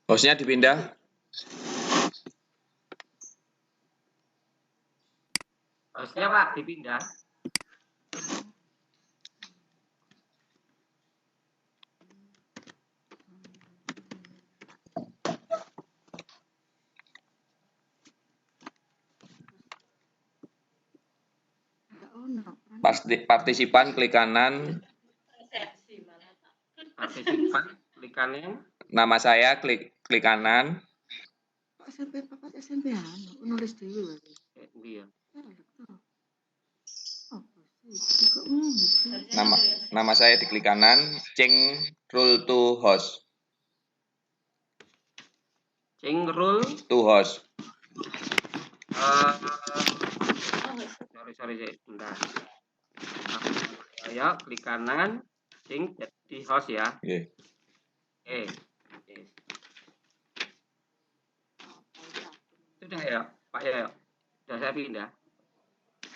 Hostnya dipindah. Hostnya Pak dipindah. Partisipan klik kanan. Partisipan klik kanan. Nama saya klik kanan. SMP papat SMP nulis dulu. Iya. Nama saya diklik kanan, change rule to host. Change rule To host. Sorry, bentar. Ayo klik kanan, change jadi host ya. Yeah. Sudah ya, Pak ya. Sudah saya pindah.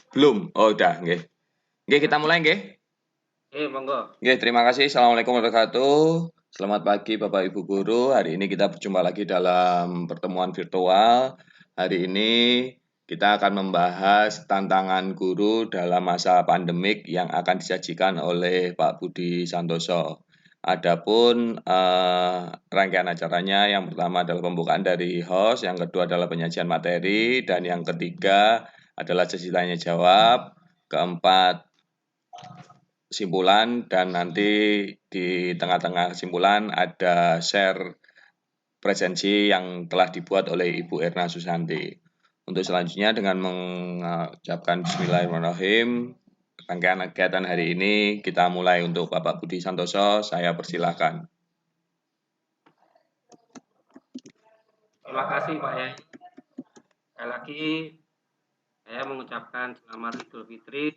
Belum. Oh, udah, nggih. Nggih, kita mulai nggih. Monggo. Nggih, terima kasih. Assalamualaikum warahmatullahi wabarakatuh. Selamat pagi Bapak Ibu Guru. Hari ini kita berjumpa lagi dalam pertemuan virtual. Hari ini kita akan membahas tantangan guru dalam masa pandemik yang akan disajikan oleh Pak Budi Santoso. Adapun rangkaian acaranya yang pertama adalah pembukaan dari host, yang kedua adalah penyajian materi, dan yang ketiga adalah sesi tanya jawab, keempat kesimpulan, dan nanti di tengah-tengah kesimpulan ada share presensi yang telah dibuat oleh Ibu Erna Susanti. Untuk selanjutnya dengan mengucapkan Bismillahirrahmanirrahim, rangkaian kegiatan hari ini kita mulai. Untuk Bapak Budi Santoso, saya persilahkan. Terima kasih Pak Yai. Sekali lagi saya mengucapkan selamat Idul Fitri.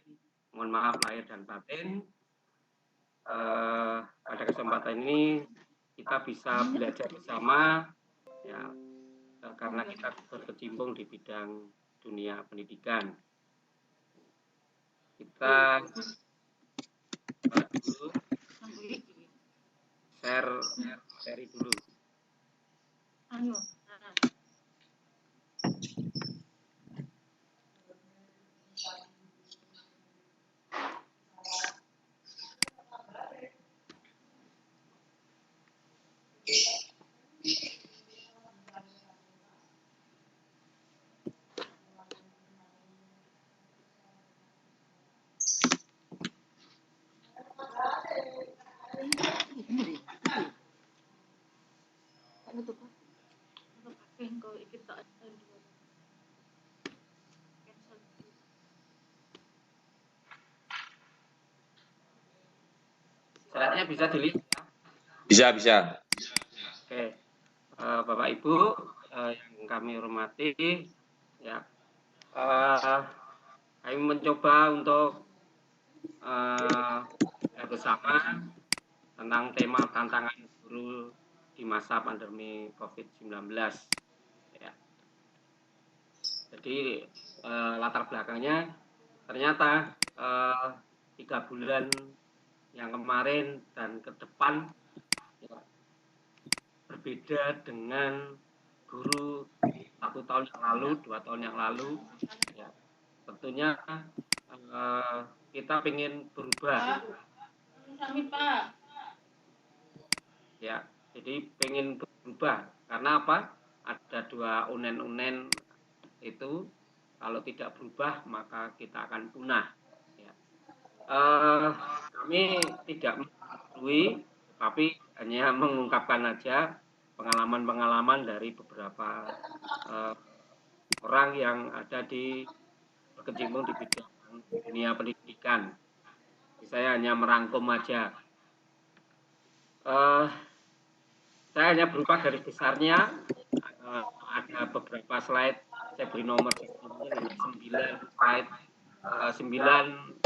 Mohon maaf lahir dan batin. Pada kesempatan ini kita bisa belajar bersama, ya, karena kita berkecimpung di bidang dunia pendidikan. Kita dulu share materi dulu. Slide-nya bisa dilihat ya? Bisa. Oke, Bapak Ibu yang kami hormati, ya, kami mencoba untuk bersama tentang tema tantangan guru di masa pandemi COVID-19. Ya. Jadi latar belakangnya ternyata 3 bulan yang kemarin dan ke depan ya, berbeda dengan guru 1 tahun yang lalu, 2 tahun yang lalu. Ya. Tentunya kita ingin berubah. Ya, jadi pengen berubah. Karena apa? Ada 2 unen-unen itu, kalau tidak berubah maka kita akan punah. Ya. Kami tidak menggurui, tapi hanya mengungkapkan aja pengalaman-pengalaman dari beberapa orang yang ada di berkecimpung di bidang dunia pendidikan. Saya hanya merangkum aja. Saya hanya berupa garis besarnya. Ada beberapa slide, saya beri nomor 9 slide, 9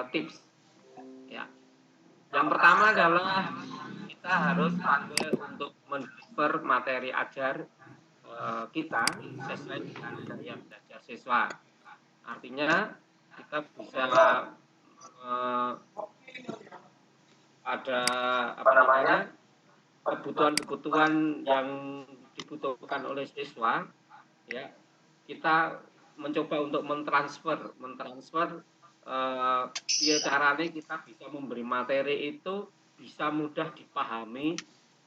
tips. Ya. Yang pertama adalah kita harus pandai untuk mendeliver materi ajar kita sesuai dengan gaya belajar siswa. Artinya kita bisa ada kebutuhan-kebutuhan yang dibutuhkan oleh siswa, ya kita mencoba untuk mentransfer biar caranya kita bisa memberi materi itu bisa mudah dipahami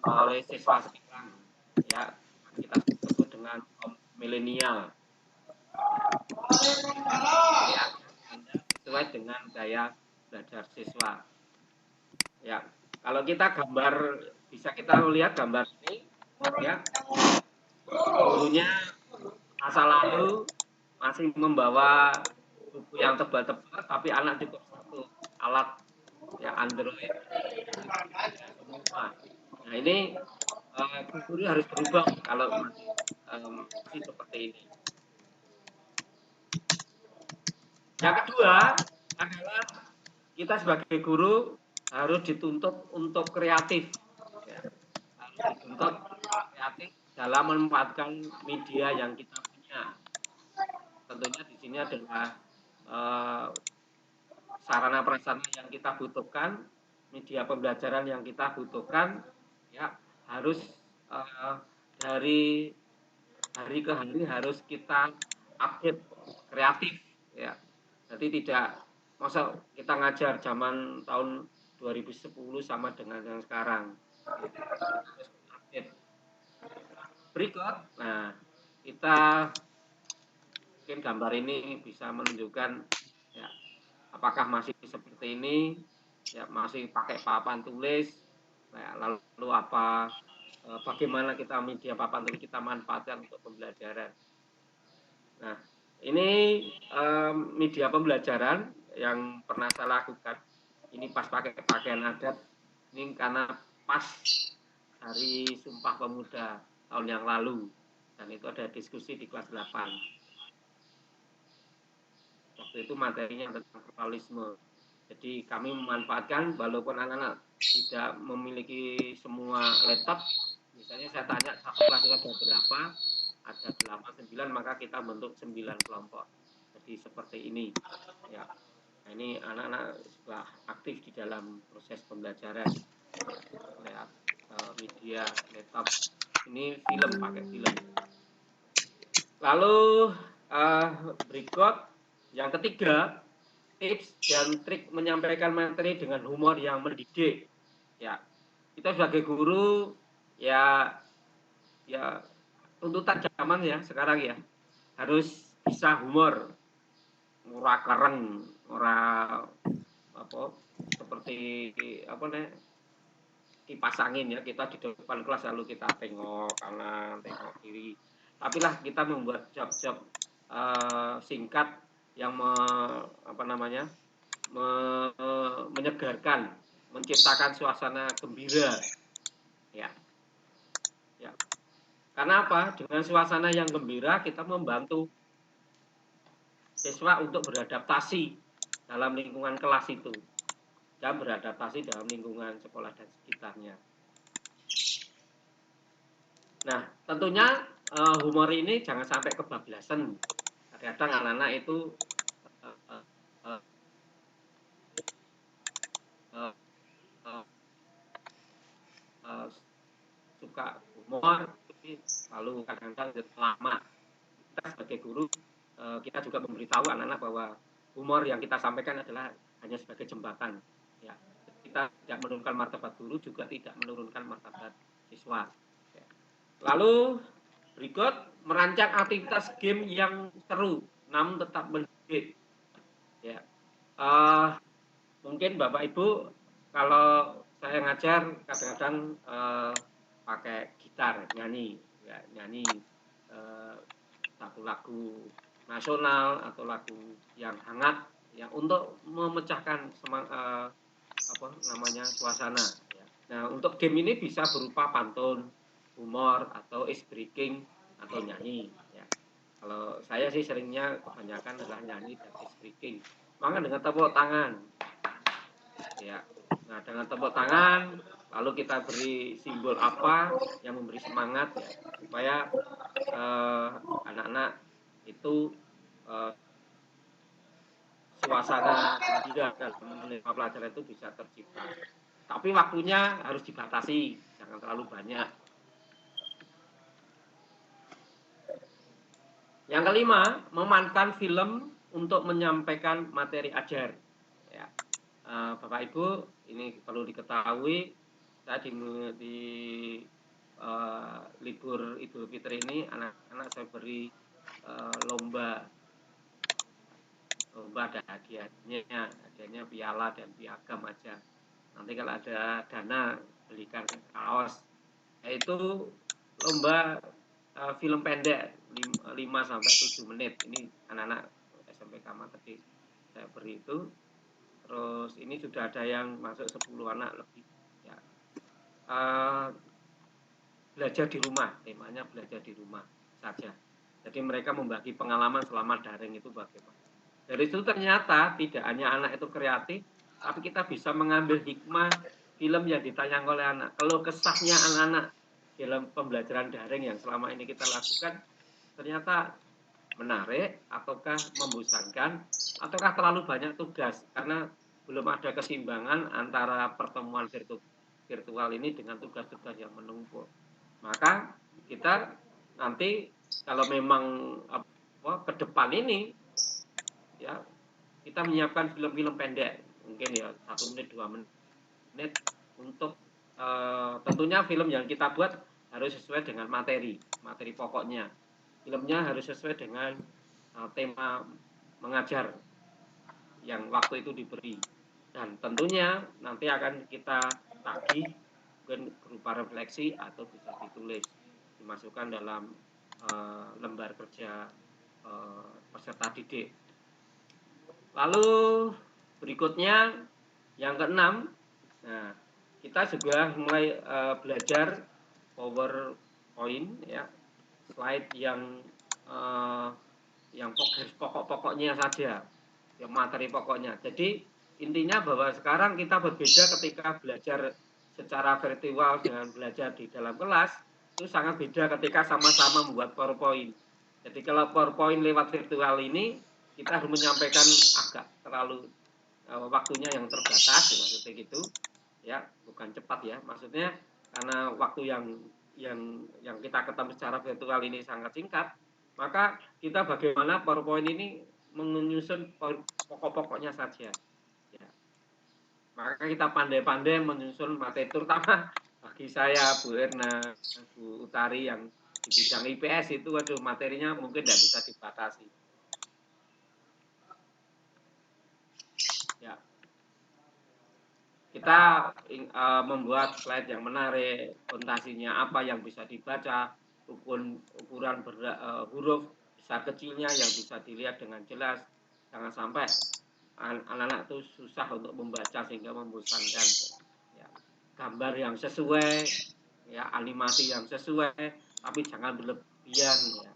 oleh siswa sekarang, ya kita sebut dengan milenial, ya sesuai dengan gaya belajar siswa. Ya, kalau kita bisa kita lihat gambar ini, ya gurunya masa lalu masih membawa buku yang tebal-tebal, tapi anak cukup satu alat ya Android semua. Nah ini guru harus berubah kalau masih seperti ini. Yang kedua adalah kita sebagai guru harus dituntut untuk kreatif, ya. Harus dituntut kreatif dalam memanfaatkan media yang kita punya. Tentunya di sini adalah sarana prasarana yang kita butuhkan, media pembelajaran yang kita butuhkan, ya harus dari hari ke hari harus kita update kreatif, ya. Jadi tidak masa kita ngajar zaman tahun 2010 sama dengan yang sekarang. Harus update. Berikut, nah kita mungkin gambar ini bisa menunjukkan ya apakah masih seperti ini, ya masih pakai papan tulis, ya, lalu bagaimana kita media papan tulis kita manfaatkan untuk pembelajaran. Nah, ini media pembelajaran yang pernah saya lakukan. Ini pas pakai pakaian adat. Ini karena pas hari Sumpah Pemuda tahun yang lalu. Dan itu ada diskusi di kelas 8. Waktu itu materinya tentang pluralisme. Jadi kami memanfaatkan walaupun anak-anak tidak memiliki semua laptop, misalnya saya tanya satu kelas itu ada berapa, ada 8, 9, maka kita bentuk 9 kelompok. Jadi seperti ini. Ya. Nah, ini anak-anak sudah aktif di dalam proses pembelajaran lewat media laptop. Ini film, pakai film. Lalu berikut yang ketiga, tips dan trik menyampaikan materi dengan humor yang mendidik. Ya, kita sebagai guru ya tuntutan zaman ya sekarang ya harus bisa humor, ora kereng, ora apa seperti apa nih kipas angin ya, kita di depan kelas lalu kita tengok kanan, tengok kiri. Tapi lah kita membuat job-job singkat yang menyegarkan, menciptakan suasana gembira, ya. Ya. Karena apa? Dengan suasana yang gembira kita membantu siswa untuk beradaptasi dalam lingkungan kelas itu dan beradaptasi dalam lingkungan sekolah dan sekitarnya. Nah, tentunya humor ini jangan sampai kebablasan. Kadang-kadang anak-anak itu suka humor, lalu kadang-kadang lama. Kita sebagai guru, kita juga memberitahu anak-anak bahwa humor yang kita sampaikan adalah hanya sebagai jembatan. Ya, kita tidak menurunkan martabat guru, juga tidak menurunkan martabat siswa. Ya. Lalu berikut merancang aktivitas game yang seru, namun tetap mendidik. Ya, mungkin Bapak Ibu kalau saya ngajar kadang-kadang pakai gitar nyanyi, ya nyanyi satu lagu nasional atau lagu yang hangat, ya untuk memecahkan suasana. Ya. Nah untuk game ini bisa berupa pantun, humor atau ice breaking atau nyanyi. Ya. Kalau saya sih seringnya kebanyakan adalah nyanyi dan ice breaking. Maka dengan tepuk tangan, ya. Nah dengan tepuk tangan, lalu kita beri simbol apa yang memberi semangat ya supaya anak-anak itu suasana gembira dalam menerima pelajaran itu bisa tercipta. Tapi waktunya harus dibatasi, jangan terlalu banyak. Yang kelima, memanfaatkan film untuk menyampaikan materi ajar. Ya. Bapak Ibu, ini perlu diketahui, saya di libur Idul Fitri ini anak-anak saya beri lomba ada hadiahnya piala dan piagam aja. Nanti kalau ada dana belikan kaos. Yaitu lomba film pendek 5 sampai 7 menit. Ini anak-anak SMPK Materi saya beri itu. Terus ini sudah ada yang masuk 10 anak lebih. Ya. Belajar di rumah, temanya belajar di rumah saja. Jadi mereka membagi pengalaman selama daring itu bagaimana. Dari situ ternyata tidak hanya anak itu kreatif, tapi kita bisa mengambil hikmah film yang ditayang oleh anak. Kalau kesahnya anak-anak dalam pembelajaran daring yang selama ini kita lakukan, ternyata menarik, ataukah membosankan, ataukah terlalu banyak tugas, karena belum ada keseimbangan antara pertemuan virtual ini dengan tugas-tugas yang menumpuk. Maka kita nanti kalau memang ke depan ini ya kita menyiapkan film-film pendek, mungkin ya 1 menit 2 menit untuk tentunya film yang kita buat harus sesuai dengan materi pokoknya. Filmnya harus sesuai dengan tema mengajar yang waktu itu diberi, dan tentunya nanti akan kita tagih mungkin berupa refleksi atau bisa ditulis dimasukkan dalam lembar kerja peserta didik. Lalu berikutnya yang keenam, nah kita juga mulai belajar PowerPoint ya, slide yang pokok-pokoknya saja, yang materi pokoknya. Jadi intinya bahwa sekarang kita berbeda ketika belajar secara virtual dengan belajar di dalam kelas, itu sangat beda ketika sama-sama membuat PowerPoint. Jadi kalau PowerPoint lewat virtual ini, kita harus menyampaikan agak terlalu waktunya yang terbatas, maksudnya gitu, ya, bukan cepat ya, maksudnya karena waktu yang kita ketemu secara virtual ini sangat singkat, maka kita bagaimana PowerPoint ini menyusun pokok-pokoknya saja. Ya. Maka kita pandai-pandai menyusun materi, terutama bagi saya, Bu Erna, Bu Utari yang di bidang IPS itu, waduh, materinya mungkin tidak bisa dibatasi. Ya. Kita membuat slide yang menarik, kontasinya apa yang bisa dibaca, ukuran huruf besar kecilnya yang bisa dilihat dengan jelas. Jangan sampai anak-anak itu susah untuk membaca sehingga membosankan. Ya. Gambar yang sesuai, ya, animasi yang sesuai, tapi jangan berlebihan. Ya.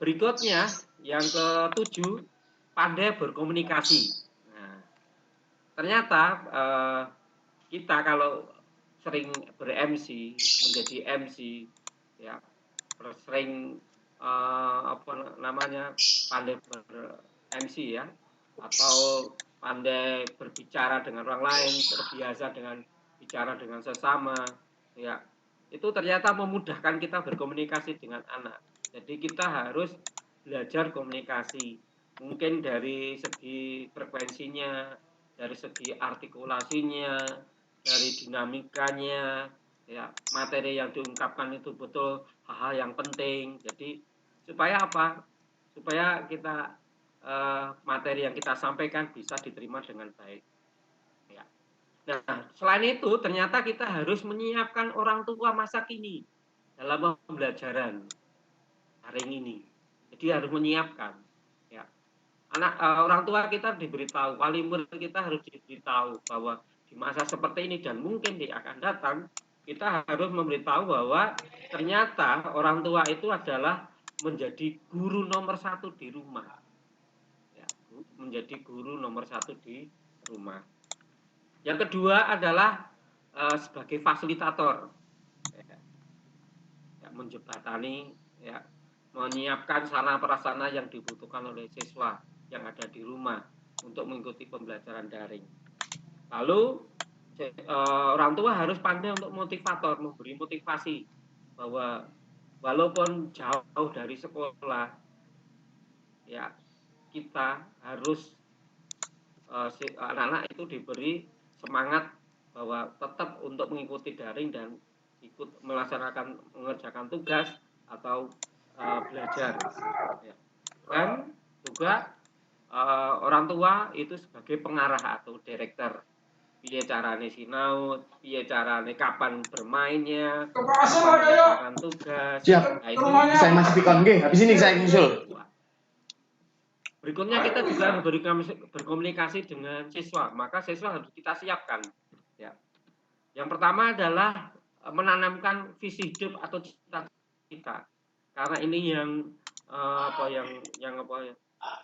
Berikutnya yang ke-7, pandai berkomunikasi. Nah, ternyata kita kalau sering ber-MC, menjadi MC, ya, sering pandai ber-MC ya, atau pandai berbicara dengan orang lain, terbiasa dengan bicara dengan sesama, ya, itu ternyata memudahkan kita berkomunikasi dengan anak. Jadi kita harus belajar komunikasi, mungkin dari segi frekuensinya, dari segi artikulasinya, dari dinamikanya, ya, materi yang diungkapkan itu betul hal-hal yang penting. Jadi supaya apa? Supaya kita materi yang kita sampaikan bisa diterima dengan baik. Ya. Nah, selain itu ternyata kita harus menyiapkan orang tua masa kini dalam pembelajaran daring ini. Jadi harus menyiapkan. Ya. Orang tua kita diberitahu, wali murid kita harus diberitahu bahwa di masa seperti ini dan mungkin akan datang, kita harus memberitahu bahwa ternyata orang tua itu adalah menjadi guru nomor 1 di rumah. Ya, menjadi guru nomor 1 di rumah. Yang kedua adalah sebagai fasilitator, ya, menjembatani, ya, menyiapkan sarana prasarana yang dibutuhkan oleh siswa yang ada di rumah. untuk mengikuti pembelajaran daring. Lalu orang tua harus pandai untuk motivator, memberi motivasi bahwa walaupun jauh dari sekolah, ya kita harus anak-anak itu diberi semangat bahwa tetap untuk mengikuti daring dan ikut mengerjakan tugas atau belajar. Ya. Dan juga orang tua itu sebagai pengarah atau direktur. Piye carane sinau, piye carane kapan bermainnya, kapan mengerjakan tugas. Siap. Nah, itu Saya masih pikon, oke. Habis ini saya nyusul. Berikutnya kita juga berkomunikasi dengan siswa, maka siswa harus kita siapkan. Ya. Yang pertama adalah menanamkan visi hidup atau cita-cita, karena ini yang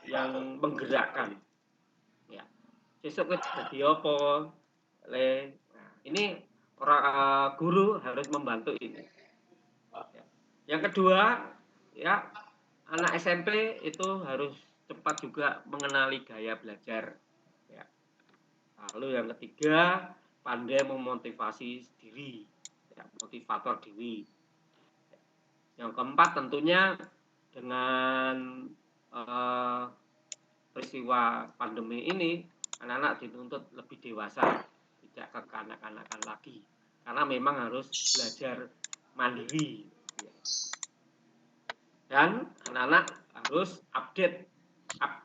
yang menggerakkan. Ya. Siswa jadi apa? Nah, ini orang guru harus membantu ini. Ya. Yang kedua, ya anak SMP itu harus cepat juga mengenali gaya belajar. Ya. Lalu yang ketiga, pandai memotivasi diri, ya, motivator diri. Yang keempat tentunya dengan peristiwa pandemi ini, anak-anak dituntut lebih dewasa, tidak kekanak-kanakan lagi, karena memang harus belajar mandiri. Dan anak-anak harus up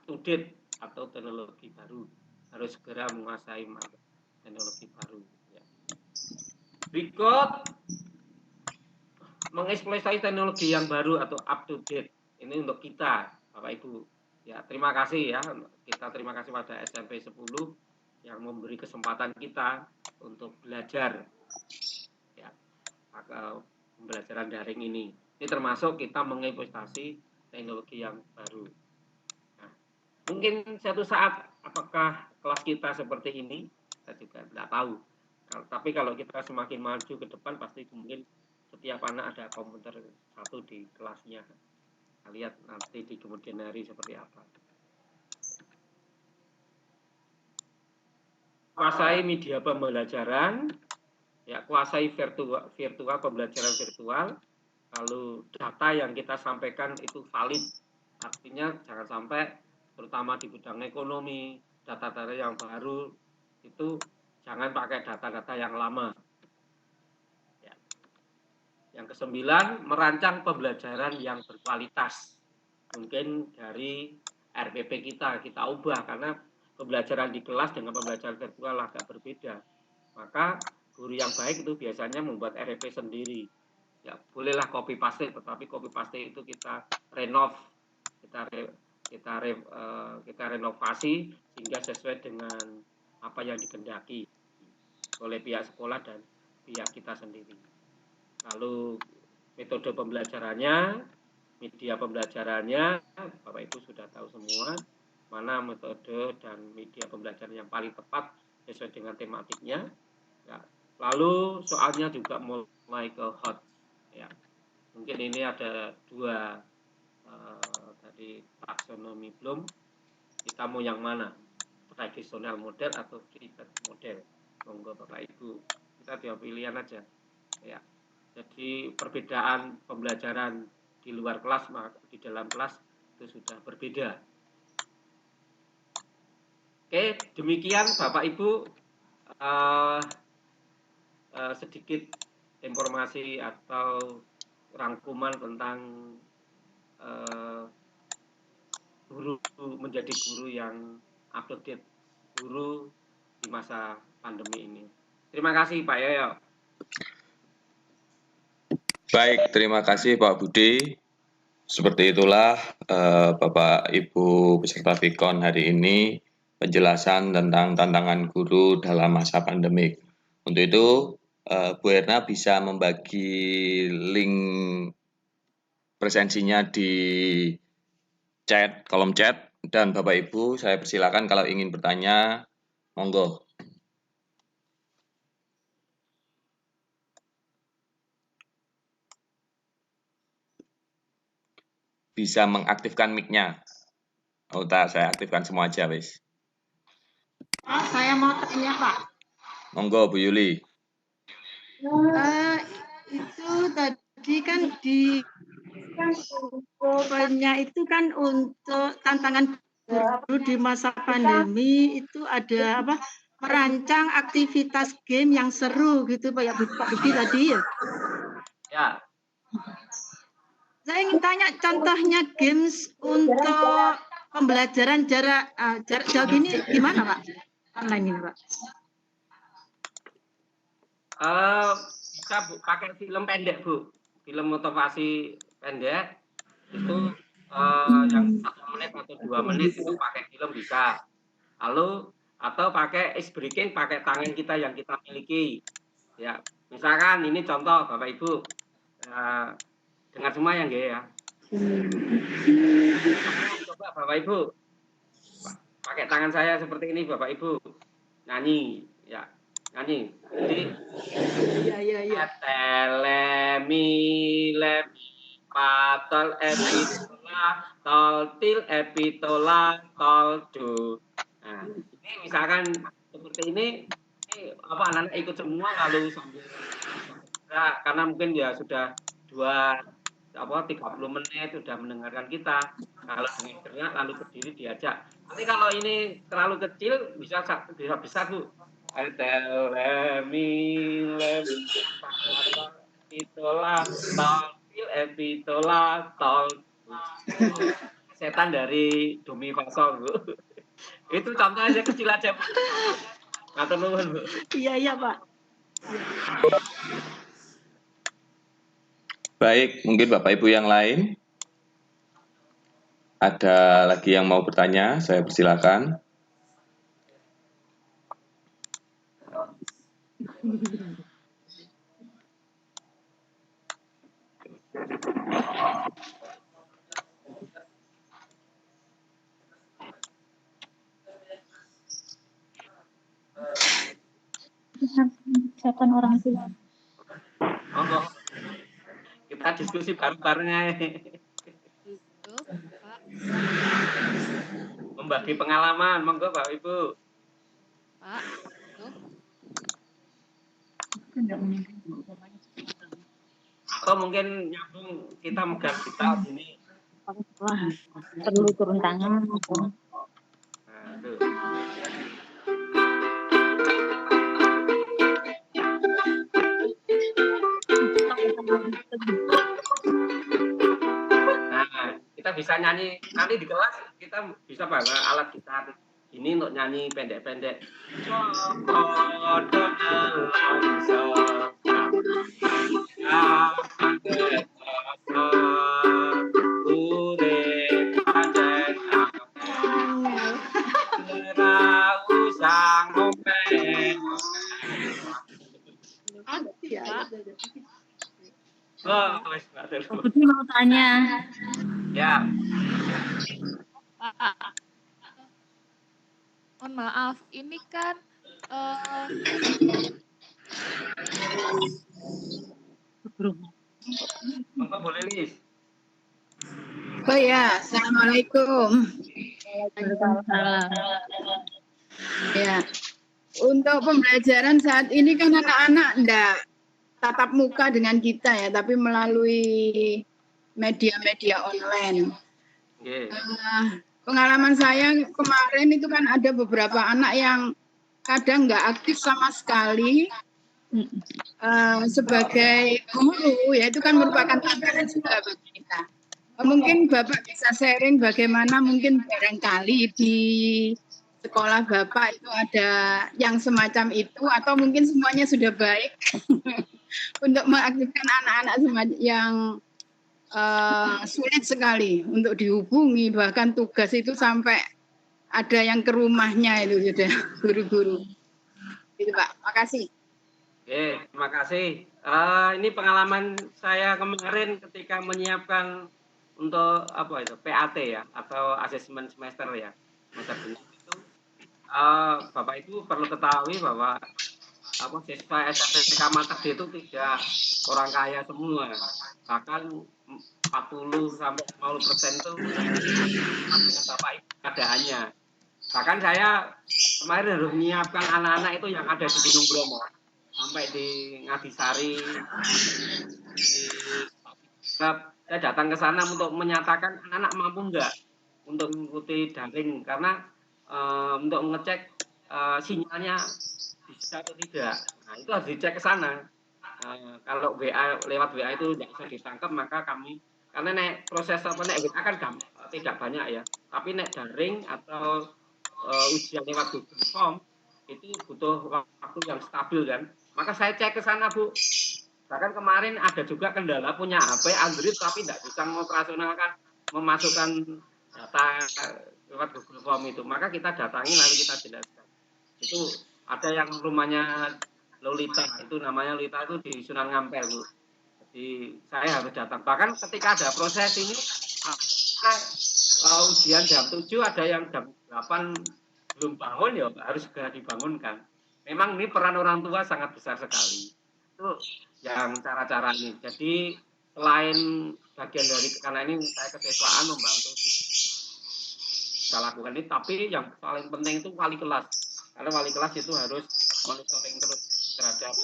to date atau teknologi baru, harus segera menguasai teknologi baru. Ya. Berikut mengeksploitasi teknologi yang baru atau up to date. Ini untuk kita, Bapak Ibu. Ya, terima kasih ya. Kita terima kasih pada SMP 10 yang memberi kesempatan kita untuk belajar ya, pembelajaran daring ini. Ini termasuk kita menginvestasi teknologi yang baru. Nah, mungkin suatu saat apakah kelas kita seperti ini, kita juga tidak tahu. Tapi kalau kita semakin maju ke depan, pasti mungkin setiap anak ada komputer satu di kelasnya. Kita lihat nanti di kemudian hari seperti apa. Kuasai media pembelajaran, ya kuasai virtual pembelajaran virtual. Lalu data yang kita sampaikan itu valid, artinya jangan sampai terutama di bidang ekonomi, data-data yang baru itu jangan pakai data-data yang lama. Ya. Yang kesembilan, merancang pembelajaran yang berkualitas. Mungkin dari RPP kita ubah karena pembelajaran di kelas dengan pembelajaran virtual agak berbeda. Maka guru yang baik itu biasanya membuat RPP sendiri. Ya bolehlah copy paste, tetapi copy paste itu kita renov, kita renovasi sehingga sesuai dengan apa yang dikehendaki oleh pihak sekolah dan pihak kita sendiri. Lalu metode pembelajarannya, media pembelajarannya, Bapak Ibu sudah tahu semua mana metode dan media pembelajaran yang paling tepat sesuai dengan tematiknya. Ya. Lalu soalnya juga mulai ke hot. Ya, mungkin ini ada dua tadi taksonomi Bloom. Kita mau yang mana? Tradisional model atau hybrid model? Monggo Bapak Ibu, kita dua pilihan aja. Ya, jadi perbedaan pembelajaran di luar kelas, di dalam kelas itu sudah berbeda. Oke, demikian Bapak Ibu sedikit informasi atau rangkuman tentang guru menjadi guru yang update, guru di masa pandemi ini. Terima kasih Pak Yoyo. Baik, terima kasih Pak Budi. Seperti itulah Bapak Ibu peserta Vikon hari ini penjelasan tentang tantangan guru dalam masa pandemik. Untuk itu Bu Erna bisa membagi link presensinya di chat, kolom chat, dan Bapak Ibu saya persilakan kalau ingin bertanya, monggo. Bisa mengaktifkan mic-nya. Oh, saya aktifkan semua aja, wis. Pak, saya mau tanya Pak. Monggo Bu Yuli. Itu tadi kan di poinnya itu kan untuk tantangan guru di masa pandemi itu ada apa? Merancang aktivitas game yang seru gitu Pak ya, Pak Budi tadi ya. Ya, Saya ingin tanya contohnya games untuk pembelajaran jarak jauh ini gimana Pak? Online ini Pak? Bisa Bu, pakai film pendek Bu, film motivasi pendek itu yang 1 menit atau 2 menit itu pakai film bisa. Lalu atau pakai ice breaking pakai tangan kita yang kita miliki. Ya, misalkan ini contoh Bapak Ibu, dengar semua yang ya. Coba Bapak Ibu, pakai tangan saya seperti ini Bapak Ibu, nyanyi, ya, nyanyi. Jadi, Iya. telemi patol epitola tol til epitola tol do. Nah, ini misalkan seperti ini apa anak-anak ikut semua lalu sambil karena mungkin ya sudah 30 menit sudah mendengarkan kita. Kalau dengan teriak lalu berdiri diajak. Tapi kalau ini terlalu kecil bisa besar Bu. Itulah tol epitola tol setan dari Domi Faso Bu. Itu contoh aja kecil aja Bu. Matur nuwun Bu. Iya Pak. Baik, mungkin Bapak Ibu yang lain ada lagi yang mau bertanya, saya persilakan. Siapkan orang tua. Monggo. Kita diskusi bareng-bareng aja. Membagi pengalaman, monggo Bapak Ibu. Pak, Atau mungkin nyambung kita megang kita ini. Perlu turun tangan. Nah, tuh. Nah, kita bisa nyanyi nanti di kelas kita bisa bawa alat gitar ini untuk nyanyi pendek-pendek. Budi mau tanya. Ya. Pak, mohon maaf, ini kan Monggo boleh Lis. Oh ya, assalamualaikum. Ya, untuk pembelajaran saat ini kan anak-anak enggak tatap muka dengan kita ya, tapi melalui media-media online. Pengalaman saya kemarin itu kan ada beberapa anak yang kadang nggak aktif sama sekali. Sebagai guru ya itu kan merupakan tantangan juga bagi kita. Mungkin Bapak bisa sharing bagaimana mungkin barangkali di sekolah Bapak itu ada yang semacam itu atau mungkin semuanya sudah baik untuk mengaktifkan anak-anak yang sulit sekali untuk dihubungi, bahkan tugas itu sampai ada yang ke rumahnya itu sudah guru-guru. Itu Pak, makasih. Oke, terima kasih. Ini pengalaman saya kemarin ketika menyiapkan untuk apa itu PAT ya atau asesmen semester ya. Semester genap itu Bapak Ibu perlu ketahui bahwa siswa SMK Materdi itu tidak orang kaya semua. Bahkan 40 sampai 50% itu dengan Bapak Ibu keadaannya. Bahkan saya kemarin harus menyiapkan anak-anak itu yang ada di Gunung Bromo, sampai di Ngadisari, di saya datang ke sana untuk menyatakan anak-anak mampu enggak untuk mengikuti daring, karena untuk mengecek sinyalnya bisa atau tidak. Nah, itu harus dicek ke sana. Kalau lewat WA itu tidak bisa ditangkap, maka kami, karena proses WA kan tidak banyak ya, tapi daring atau ujian lewat Google Form itu butuh waktu yang stabil kan. Maka saya cek ke sana, Bu. Bahkan kemarin ada juga kendala punya HP Android tapi tidak bisa mengoperasionalkan, memasukkan data lewat Google Form itu. Maka kita datangi lalu kita jelaskan. Itu ada yang rumahnya Lolita, itu namanya Lolita itu di Sunan Ngampel, Bu. Jadi saya harus datang. Bahkan ketika ada proses ini, ujian jam 7, ada yang jam 8 belum bangun, ya harus segera dibangunkan. Memang ini peran orang tua sangat besar sekali. Itu yang cara-cara ini. Jadi selain bagian dari, karena ini saya kesiswaan membantu bisa lakukan ini, tapi yang paling penting itu wali kelas. Karena wali kelas itu harus monitoring terus terhadap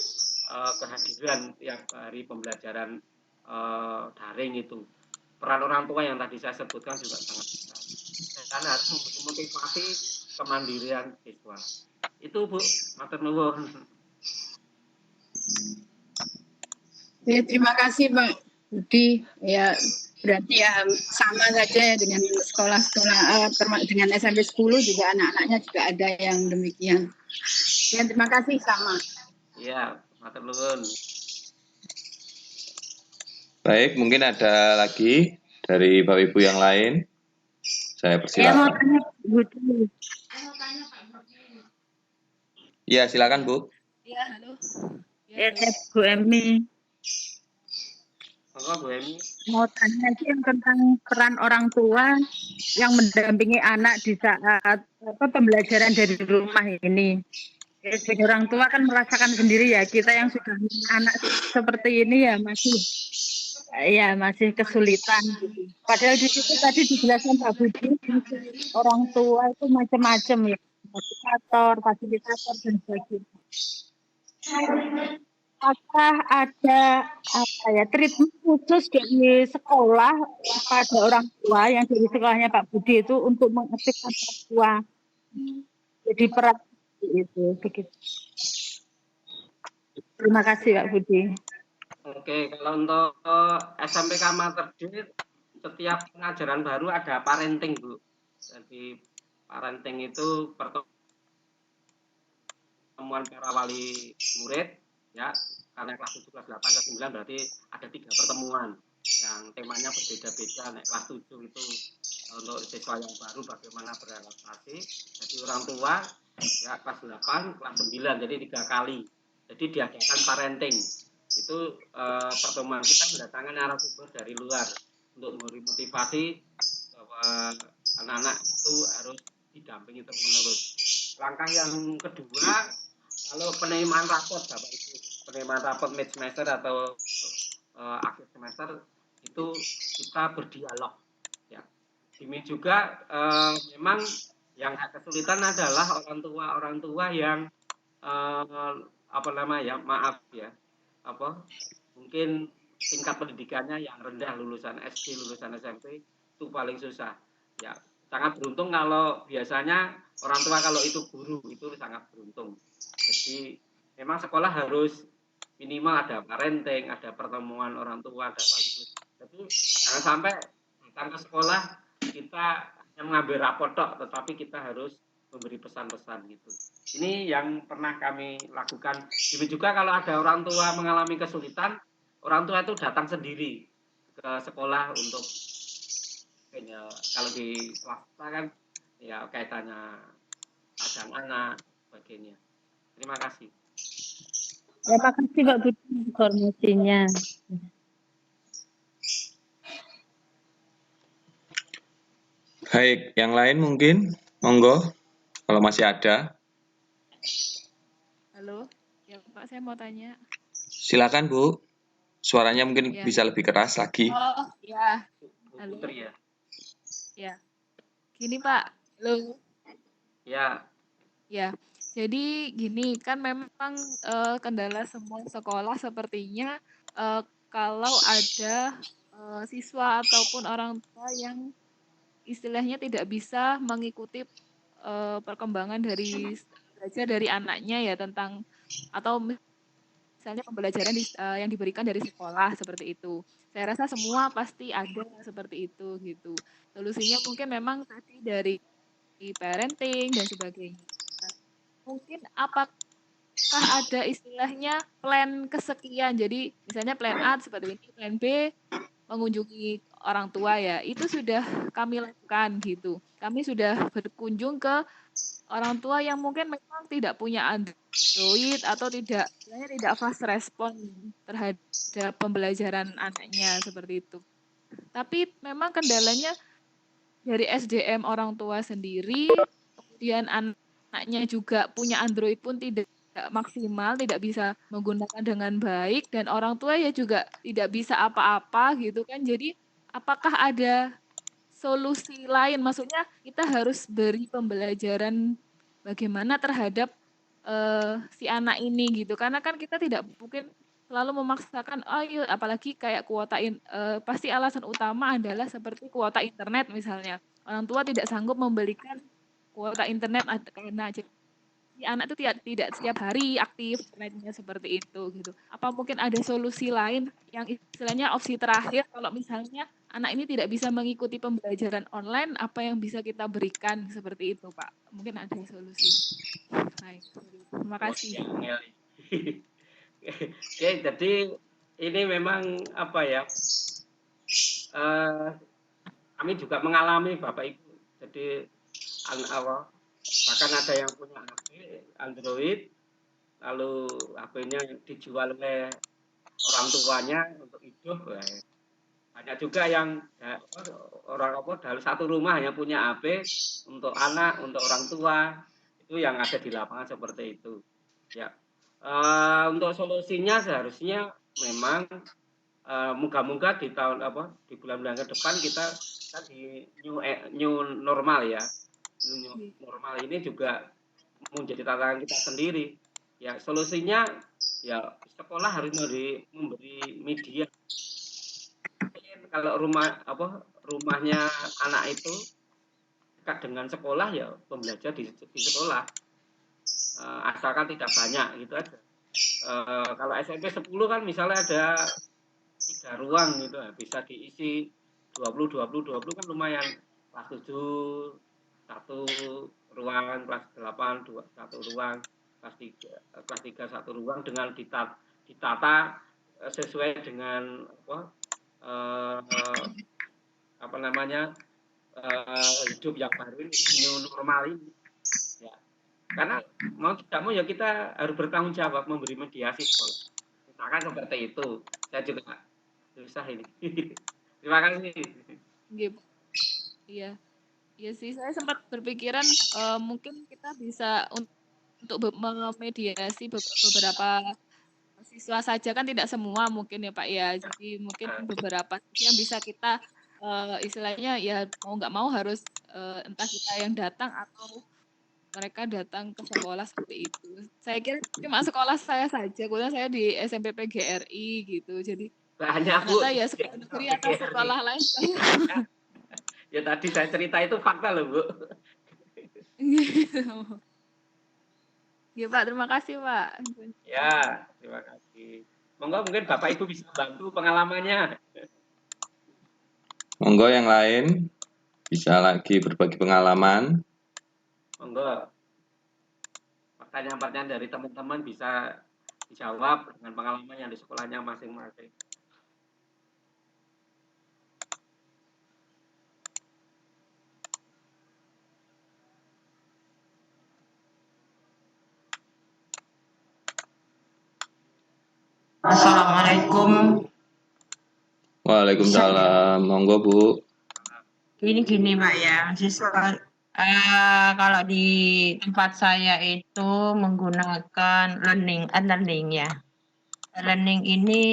kehadiran tiap hari pembelajaran daring itu. Peran orang tua yang tadi saya sebutkan juga sangat besar. Dan harus memberi motivasi kemandirian siswa. Itu, Bu, matur nuwun. Ya, terima kasih Pak Budi. Ya, berarti ya sama saja ya dengan sekolah-sekolah dengan SMP 10 juga anak-anaknya juga ada yang demikian. Ya, terima kasih sama. Ya, matur nuwun. Baik, mungkin ada lagi dari Bapak Ibu yang lain. Saya Saya mau persilakan. tanya Budi. Ya, silakan Bu. Ya, halo. Ya, Bu Emi. Monggo, Bu Emi. Mau tanya sih yang tentang peran orang tua yang mendampingi anak di saat pembelajaran dari rumah ini. Ya, sebagai orang tua kan merasakan sendiri ya, kita yang sudah punya anak seperti ini ya masih kesulitan gitu. Padahal di situ tadi dijelaskan Pak Budi, orang tua itu macam-macam ya, fasilitator dan sebagainya. Apakah ada treatment khusus dari sekolah pada orang tua yang dari sekolahnya Pak Budi itu untuk mengaktifkan orang tua jadi peran itu begitu. Terima kasih Pak Budi. Oke, kalau untuk SMPK Materdit, setiap pengajaran baru ada parenting, Bu. Jadi parenting itu pertemuan para wali murid, ya, karena kelas 7, kelas 8, kelas 9 berarti ada 3 pertemuan yang temanya berbeda-beda. Kelas 7 itu untuk siswa yang baru bagaimana beradaptasi. Jadi orang tua, ya, kelas 8, kelas 9, jadi 3 kali. Jadi diadakan parenting. Itu pertemuan kita mendatangkan narasumber dari luar untuk memberi motivasi bahwa anak-anak itu harus didampingi terus-menerus. Langkah yang kedua, kalau penerimaan rapot, Bapak Ibu, penerimaan rapot mid semester atau akhir semester itu kita berdialog. Ya, ini juga memang yang kesulitan adalah orang tua yang mungkin tingkat pendidikannya yang rendah, lulusan SD, lulusan SMP, itu paling susah. Ya, sangat beruntung kalau biasanya orang tua kalau itu guru, itu sangat beruntung. Jadi memang sekolah harus minimal ada parenting, ada pertemuan orang tua, ada wali. Jadi jangan sampai datang ke sekolah kita hanya mengambil rapot tok, tetapi kita harus memberi pesan-pesan gitu. Ini yang pernah kami lakukan. Demi juga kalau ada orang tua mengalami kesulitan, orang tua itu datang sendiri ke sekolah untuk kalau di swasta kan ya kaitannya ajang anak sebagainya. Terima kasih. Terima kasih Pak Budi informasinya. Baik, yang lain mungkin monggo kalau masih ada. Halo. Ya, Pak, saya mau tanya. Silakan Bu. Suaranya mungkin Ya. bisa lebih keras lagi. Oh, ya. Halo. Putri ya. Ya. Gini, Pak. Halo. Ya, Ya, jadi gini kan memang kendala semua sekolah sepertinya kalau ada siswa ataupun orang tua yang istilahnya tidak bisa mengikuti perkembangan dari belajar dari anaknya ya tentang atau misalnya pembelajaran yang diberikan dari sekolah seperti itu. Saya rasa semua pasti ada seperti itu gitu. Solusinya mungkin memang tadi dari parenting dan sebagainya. Nah, mungkin apakah ada istilahnya plan kesekian. Jadi misalnya plan A seperti ini, plan B mengunjungi orang tua ya. Itu sudah kami lakukan gitu. Kami sudah berkunjung ke orang tua yang mungkin memang tidak punya Android atau tidak fast respon terhadap pembelajaran anaknya seperti itu. Tapi memang kendalanya dari SDM orang tua sendiri, kemudian anaknya juga punya Android pun tidak maksimal, tidak bisa menggunakan dengan baik, dan orang tua ya juga tidak bisa apa-apa gitu kan. Jadi apakah ada solusi lain? Maksudnya kita harus beri pembelajaran bagaimana terhadap si anak ini gitu. Karena kan kita tidak mungkin selalu memaksakan, ayo apalagi kayak pasti alasan utama adalah seperti kuota internet misalnya. Orang tua tidak sanggup membelikan kuota internet karena si anak itu tidak setiap hari aktif internetnya seperti itu gitu. Apa mungkin ada solusi lain yang istilahnya opsi terakhir kalau misalnya anak ini tidak bisa mengikuti pembelajaran online, apa yang bisa kita berikan seperti itu, Pak? Mungkin ada solusi. Baik, terima kasih. Oke, jadi ini memang apa ya? Kami juga mengalami Bapak Ibu. Jadi bahkan ada yang punya HP Android, lalu HP-nya dijual oleh orang tuanya untuk hidup. Banyak juga yang orang dalam satu rumah hanya punya HP untuk anak, untuk orang tua. Itu yang ada di lapangan seperti itu. Ya, untuk solusinya seharusnya memang moga-moga di di bulan-bulan ke depan kita di new normal ya. New normal ini juga menjadi tantangan kita sendiri. Ya, solusinya ya sekolah harus memberi media. Kalau rumahnya anak itu dekat dengan sekolah ya pembelajar di sekolah. Asalkan tidak banyak gitu aja. Kalau SMP 10 kan misalnya ada 3 ruang gitu, bisa diisi 20 kan lumayan. Kelas 7 1 ruang, kelas 8 1 ruang, kelas 3 1 ruang dengan ditata sesuai dengan hidup yang baru ini, new normal ini. Ya. Karena mau tidak mau ya kita harus bertanggung jawab memberi mediasi sekolah. Misalkan seperti itu. Saya juga susah ini. Terima kasih. Iya. Iya sih, saya sempat berpikiran mungkin kita bisa untuk memediasi beberapa siswa saja, kan tidak semua mungkin ya Pak ya. Jadi mungkin beberapa yang bisa kita istilahnya ya mau nggak mau harus entah kita yang datang atau mereka datang ke sekolah seperti itu. Saya kira cuma sekolah saya saja, kemudian saya di SMP PGRI gitu. Jadi banyak Bu. ya sekolah negeri atau sekolah lain. Ya tadi saya cerita itu fakta loh Bu. Ya Pak, terima kasih Pak. Ya, terima kasih. Monggo mungkin Bapak Ibu bisa bantu pengalamannya. Monggo yang lain bisa lagi berbagi pengalaman. Monggo. Pertanyaan-pertanyaan dari teman-teman bisa dijawab dengan pengalaman yang di sekolahnya masing-masing. Assalamualaikum. Waalaikumsalam. Monggo Bu. Gini Pak ya, siswa kalau di tempat saya itu menggunakan learning ya. Learning ini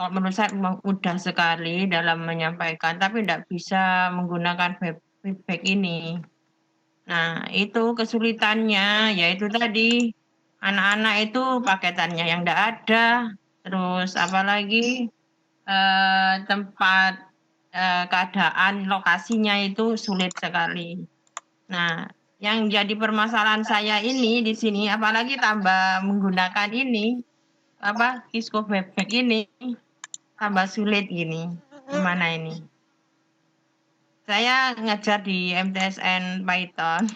kalau menurut saya mudah sekali dalam menyampaikan, tapi tidak bisa menggunakan feedback ini. Nah, itu kesulitannya, yaitu tadi anak-anak itu paketannya yang enggak ada, terus apalagi tempat keadaan lokasinya itu sulit sekali. Nah, yang jadi permasalahan saya ini di sini, apalagi tambah menggunakan ini, Kisco Bebek ini, tambah sulit gini. Gimana ini? Saya ngajar di MTSN Python.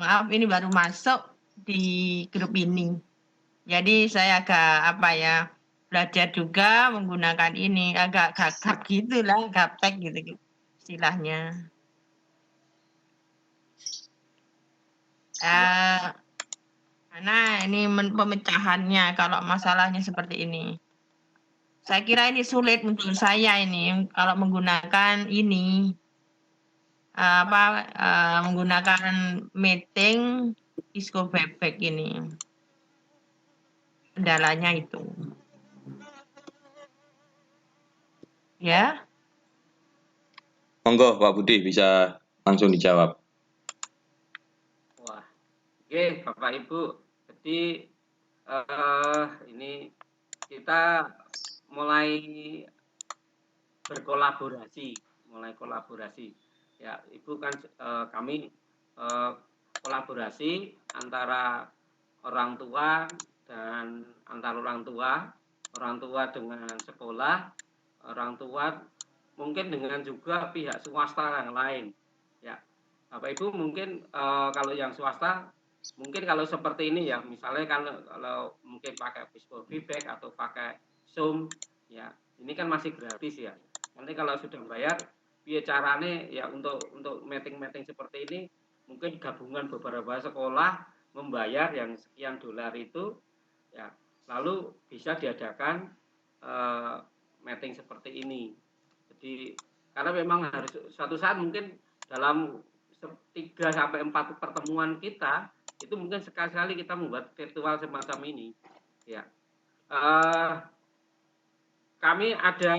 Maaf, ini baru masuk di grup ini. Jadi saya agak belajar juga menggunakan ini, agak gagap gitu lah, gaptek gitu istilahnya. Nah, ini pemecahannya kalau masalahnya seperti ini. Saya kira ini sulit untuk saya ini kalau menggunakan ini menggunakan meeting Kisco Bebek ini. Kendalanya itu. Ya. Monggo Pak Budi bisa langsung dijawab. Wah, oke Bapak Ibu. Jadi ini kita mulai berkolaborasi, Ya, Ibu kan kami kolaborasi antara orang tua dan antar orang tua dengan sekolah, orang tua mungkin dengan juga pihak swasta yang lain. Ya, Bapak Ibu mungkin kalau yang swasta mungkin kalau seperti ini ya, misalnya kalau mungkin pakai Kisco Bebek atau pakai Zoom, ya ini kan masih gratis ya. Nanti kalau sudah bayar, biaya caranya ya untuk meeting seperti ini mungkin gabungan beberapa sekolah membayar yang sekian dolar itu, ya lalu bisa diadakan meeting seperti ini. Jadi karena memang harus suatu saat mungkin dalam 3-4 pertemuan kita itu mungkin sekali-kali kita membuat virtual semacam ini. Ya, kami ada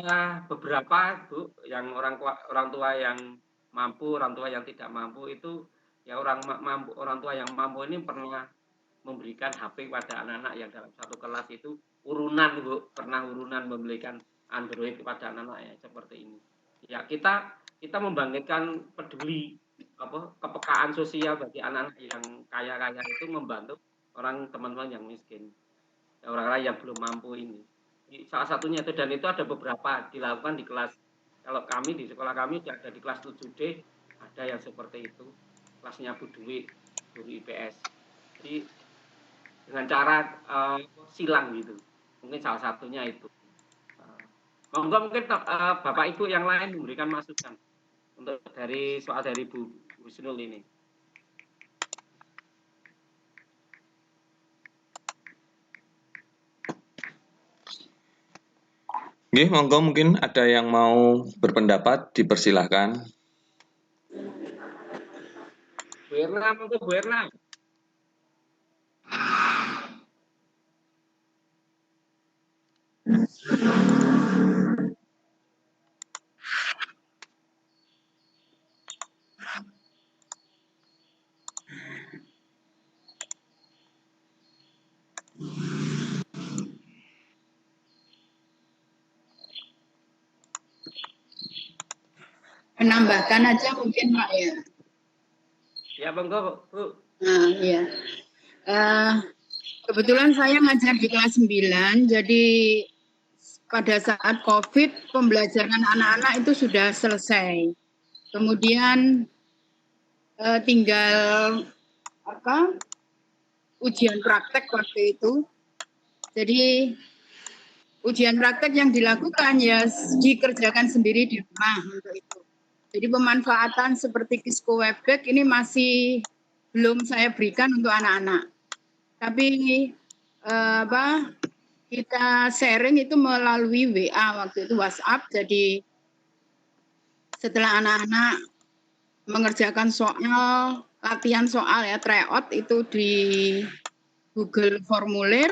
beberapa Bu yang orang tua yang mampu, orang tua yang tidak mampu itu ya orang tua yang mampu ini pernah memberikan HP pada anak-anak yang dalam satu kelas itu urunan Bu, pernah urunan memberikan Android kepada anak-anak seperti ini. Ya kita membangkitkan peduli kepekaan sosial bagi anak-anak yang kaya-kaya itu membantu teman-teman yang miskin, orang-orang yang belum mampu ini. Salah satunya itu, dan itu ada beberapa dilakukan di kelas. Kalau kami di sekolah kami ada di kelas 7D, ada yang seperti itu, kelasnya Bu Dwi, guru IPS. Jadi dengan cara silang gitu, mungkin salah satunya itu. Monggo mungkin Bapak Ibu yang lain memberikan masukan untuk soal dari Bu Husnul ini. Nggih, monggo mungkin ada yang mau berpendapat, dipersilahkan. Bu Erna, monggo Bu Erna. Menambahkan aja mungkin Pak ya. Ya monggo Bu. Nah, iya. Kebetulan saya ngajar di kelas 9, jadi pada saat COVID pembelajaran anak-anak itu sudah selesai. Kemudian tinggal ujian praktek waktu itu. Jadi ujian praktek yang dilakukan ya dikerjakan sendiri di rumah untuk itu. Jadi pemanfaatan seperti Kisco Bebek ini masih belum saya berikan untuk anak-anak. Tapi kita sharing itu melalui WA waktu itu, WhatsApp. Jadi setelah anak-anak mengerjakan soal, latihan soal ya, tryout itu di Google Formulir,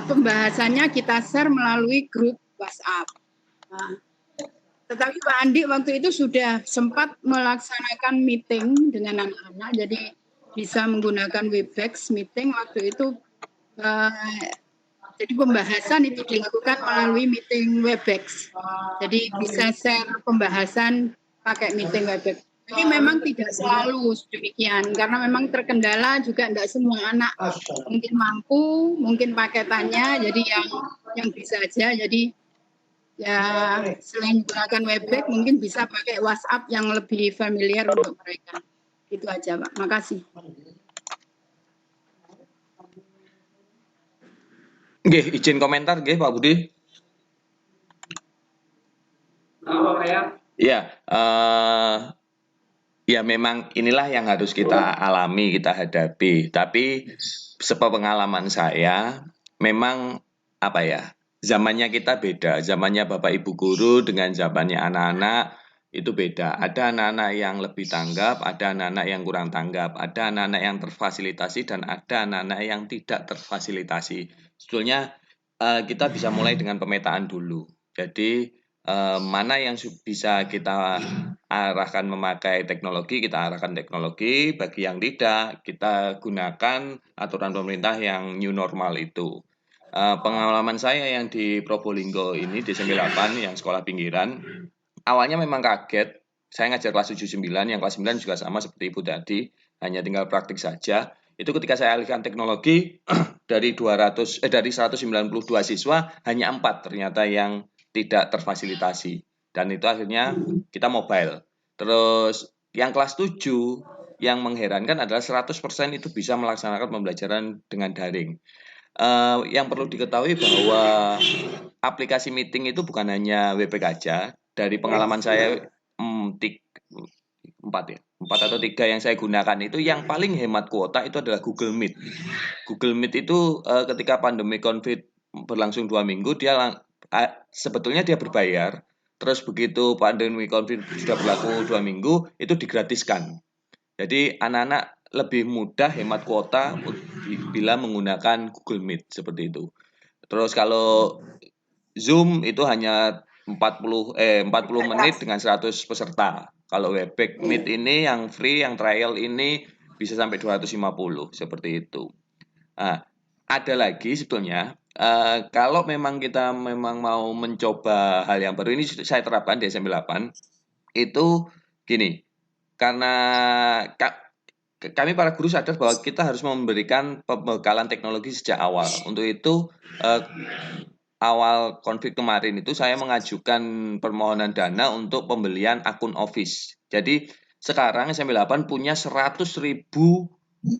pembahasannya kita share melalui grup WhatsApp. Nah, Tetapi Pak Andi waktu itu sudah sempat melaksanakan meeting dengan anak-anak, jadi bisa menggunakan Webex meeting waktu itu. Jadi pembahasan itu dilakukan melalui meeting Webex. Jadi bisa share pembahasan pakai meeting Webex. Tapi memang tidak selalu demikian, karena memang terkendala juga tidak semua anak mungkin mampu, mungkin paketannya, jadi yang bisa aja. Jadi ya selain menggunakan Webex mungkin bisa pakai WhatsApp yang lebih familiar untuk mereka. Itu aja Pak, makasih. Nggih, izin komentar nggih Pak Budi. Ya, ya memang inilah yang harus kita alami, kita hadapi. Tapi sepengalaman saya, memang apa ya, zamannya kita beda. Zamannya Bapak Ibu guru dengan zamannya anak-anak itu beda. Ada anak-anak yang lebih tanggap, ada anak-anak yang kurang tanggap, ada anak-anak yang terfasilitasi dan ada anak-anak yang tidak terfasilitasi. Sebetulnya kita bisa mulai dengan pemetaan dulu. Jadi mana yang bisa kita arahkan memakai teknologi, kita arahkan teknologi. Bagi yang tidak, kita gunakan aturan pemerintah yang new normal itu. Pengalaman saya yang di Probolinggo ini, di 98, yang sekolah pinggiran, awalnya memang kaget. Saya ngajar kelas 7-9, yang kelas 9 juga sama seperti Ibu tadi, hanya tinggal praktik saja. Itu ketika saya alihkan teknologi, dari 192 siswa, hanya 4 ternyata yang tidak terfasilitasi. Dan itu akhirnya kita mobile. Terus yang kelas 7, yang mengherankan adalah 100% itu bisa melaksanakan pembelajaran dengan daring. Yang perlu diketahui bahwa aplikasi meeting itu bukan hanya Webex aja. Dari pengalaman saya 4 atau 3 yang saya gunakan itu, yang paling hemat kuota itu adalah Google Meet. Google Meet itu ketika pandemi COVID berlangsung 2 minggu, dia sebetulnya dia berbayar. Terus begitu pandemi COVID sudah berlaku 2 minggu, itu digratiskan. Jadi anak-anak lebih mudah hemat kuota bila menggunakan Google Meet seperti itu. Terus kalau Zoom itu hanya 40 menit dengan 100 peserta. Kalau Webex Meet ini yang free, yang trial ini bisa sampai 250 seperti itu. Ada lagi sebetulnya, kalau memang kita mau mencoba hal yang baru, ini saya terapkan di SMP 8, itu gini, karena kami para guru sadar bahwa kita harus memberikan pembekalan teknologi sejak awal. Untuk itu, awal konflik kemarin itu saya mengajukan permohonan dana untuk pembelian akun Office. Jadi sekarang SMP 8 punya 100.000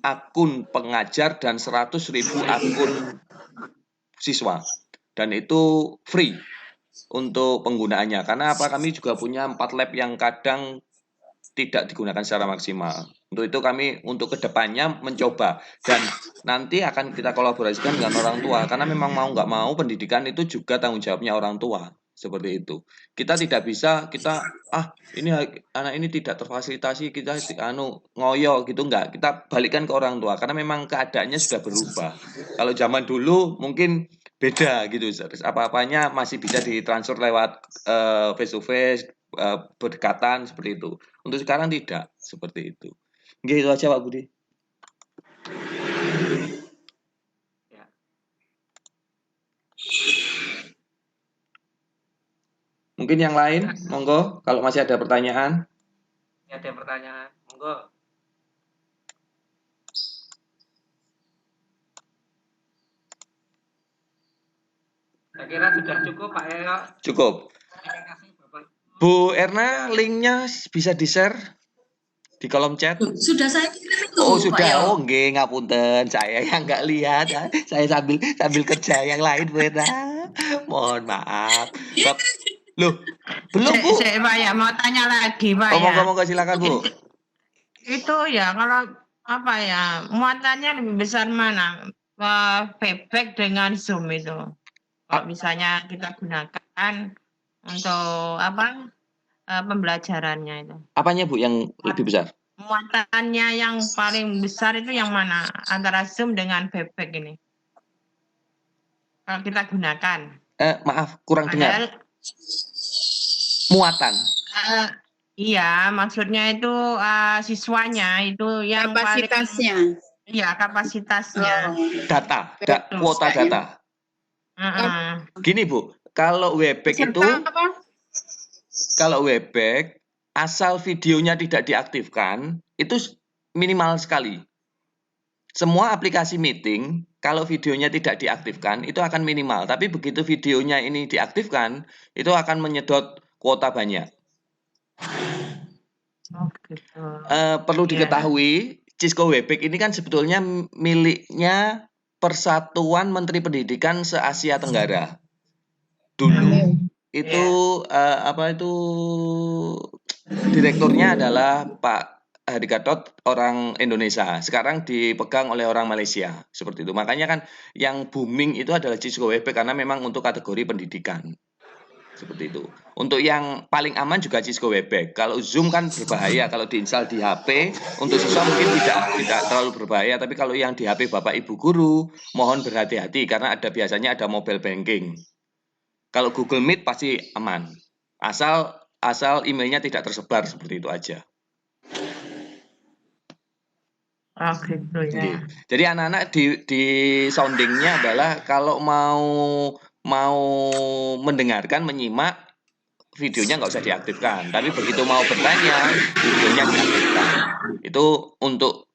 akun pengajar dan 100.000 akun siswa. Dan itu free untuk penggunaannya. Karena apa? Kami juga punya 4 lab yang kadang tidak digunakan secara maksimal. Untuk itu kami untuk kedepannya mencoba, dan nanti akan kita kolaborasikan dengan orang tua, karena memang mau nggak mau pendidikan itu juga tanggung jawabnya orang tua, seperti itu. Kita tidak bisa ini anak ini tidak terfasilitasi, kita ngoyo gitu, enggak. Kita balikan ke orang tua karena memang keadaannya sudah berubah. Kalau zaman dulu mungkin beda gitu, apa-apanya masih bisa ditransfer lewat face to face, berdekatan seperti itu. Untuk sekarang tidak seperti itu. Gitu aja Pak Budi. Ya. Mungkin yang lain, monggo kalau masih ada pertanyaan. Ada pertanyaan, monggo. Saya kira sudah cukup Pak Eko. Cukup. Terima kasih Bapak. Bu Erna, linknya bisa di-share di kolom chat. Sudah saya kirim itu. Oh sudah, Pak, oh nggih, ngapunten, saya yang nggak lihat, saya sambil kerja yang lain Bu Erna. Mohon maaf. Loh, belum Bu. Pak ya, mau tanya lagi Pak ya. Monggo silakan Bu. Itu ya kalau apa ya, muatannya lebih besar mana? Webex dengan Zoom itu. Kalau misalnya kita gunakan untuk pembelajarannya itu. Apanya Bu yang lebih besar? Muatannya yang paling besar itu yang mana? Antara Zoom dengan Webex ini. Kalau kita gunakan. Maaf, kurang dengar. muatan. Iya, maksudnya itu siswanya itu yang Kapasitasnya. Iya, kapasitasnya. Data, kuota data. Gini Bu, kalau Webex itu, kalau Webex asal videonya tidak diaktifkan, itu minimal sekali. Semua aplikasi meeting, kalau videonya tidak diaktifkan, itu akan minimal. Tapi begitu videonya ini diaktifkan, itu akan menyedot kuota banyak. Perlu diketahui, Cisco Webex ini kan sebetulnya miliknya Persatuan Menteri Pendidikan se-Asia Tenggara. Dulu itu direkturnya adalah Pak Hadi Gatot, orang Indonesia. Sekarang dipegang oleh orang Malaysia, seperti itu. Makanya kan yang booming itu adalah Cisco Webex karena memang untuk kategori pendidikan. Seperti itu. Untuk yang paling aman juga Cisco Webex. Kalau Zoom kan berbahaya kalau diinstal di HP. Untuk siswa mungkin tidak terlalu berbahaya, tapi kalau yang di HP Bapak Ibu guru, mohon berhati-hati karena biasanya ada mobile banking. Kalau Google Meet pasti aman. Asal emailnya tidak tersebar, seperti itu aja. Gitu ya. Jadi anak-anak di soundingnya adalah kalau mau mendengarkan, menyimak, videonya nggak usah diaktifkan. Tapi begitu mau bertanya, videonya diaktifkan. Itu untuk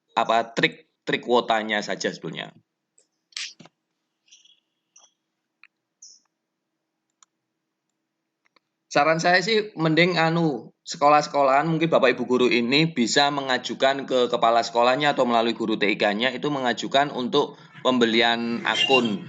trik kuotanya saja sebetulnya. Saran saya sih mending sekolah-sekolahan, mungkin Bapak Ibu guru ini bisa mengajukan ke kepala sekolahnya atau melalui guru TIK-nya itu mengajukan untuk pembelian akun,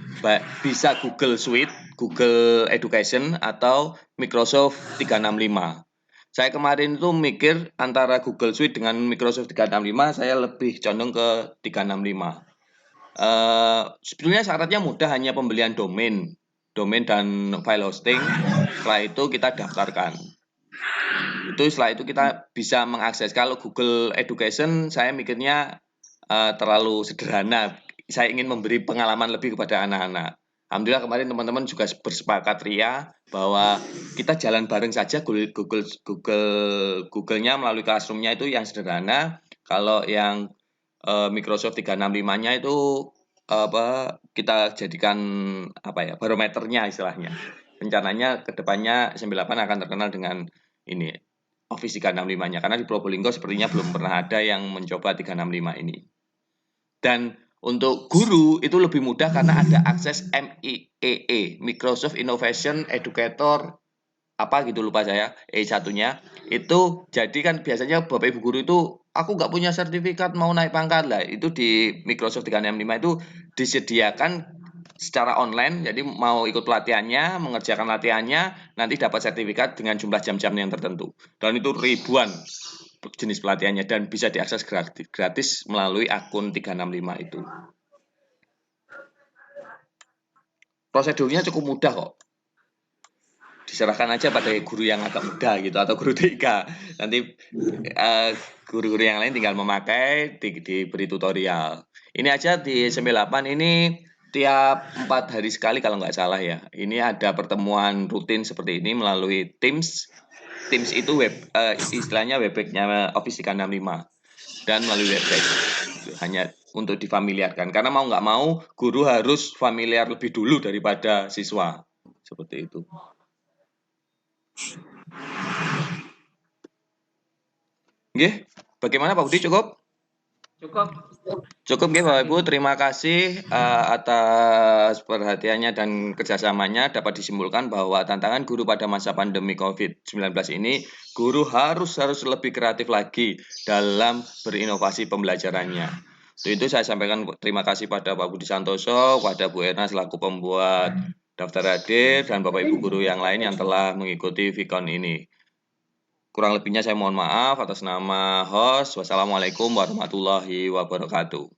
bisa Google Suite, Google Education atau Microsoft 365. Saya kemarin itu mikir antara Google Suite dengan Microsoft 365, saya lebih condong ke 365. Sebetulnya syaratnya mudah, hanya pembelian domain dan file hosting. Setelah itu kita daftarkan. Setelah itu kita bisa mengakses. Kalau Google Education saya mikirnya terlalu sederhana. Saya ingin memberi pengalaman lebih kepada anak-anak. Alhamdulillah kemarin teman-teman juga bersepakat ria bahwa kita jalan bareng saja. Google-nya melalui Classroom-nya itu yang sederhana. Kalau yang Microsoft 365-nya itu kita jadikan barometernya istilahnya. Rencananya kedepannya SM8 akan terkenal dengan ini Office 365-nya, karena di Probolinggo sepertinya belum pernah ada yang mencoba 365 ini. Dan untuk guru itu lebih mudah karena ada akses MIEE, Microsoft Innovation Educator lupa saya, E1-nya. Itu jadi kan biasanya Bapak Ibu guru itu, aku nggak punya sertifikat mau naik pangkat lah. Itu di Microsoft 365 itu disediakan secara online, jadi mau ikut pelatihannya, mengerjakan latihannya, nanti dapat sertifikat dengan jumlah jam-jam yang tertentu. Dan itu ribuan jenis pelatihannya dan bisa diakses gratis melalui akun 365 itu. Prosedurnya cukup mudah kok. Diserahkan aja pada guru yang agak muda gitu atau guru TK. Nanti guru-guru yang lain tinggal memakai, diberi tutorial. Ini aja di SM8 ini tiap 4 hari sekali kalau nggak salah ya. Ini ada pertemuan rutin seperti ini melalui Teams. Teams itu istilahnya Webex-nya Office 365 dan melalui Webex. Hanya untuk difamiliarkan. Karena mau nggak mau guru harus familiar lebih dulu daripada siswa. Seperti itu. Nggih, bagaimana Pak Budi, cukup? Cukup nggih Bapak Ibu, terima kasih atas perhatiannya dan kerjasamanya. Dapat disimpulkan bahwa tantangan guru pada masa pandemi COVID-19 ini, guru harus lebih kreatif lagi dalam berinovasi pembelajarannya. Itu saya sampaikan terima kasih pada Pak Budi Santoso, pada Bu Erna selaku pembuat daftar hadir, dan Bapak Ibu guru yang lain yang telah mengikuti Vkon ini. Kurang lebihnya saya mohon maaf atas nama host. Wassalamualaikum warahmatullahi wabarakatuh.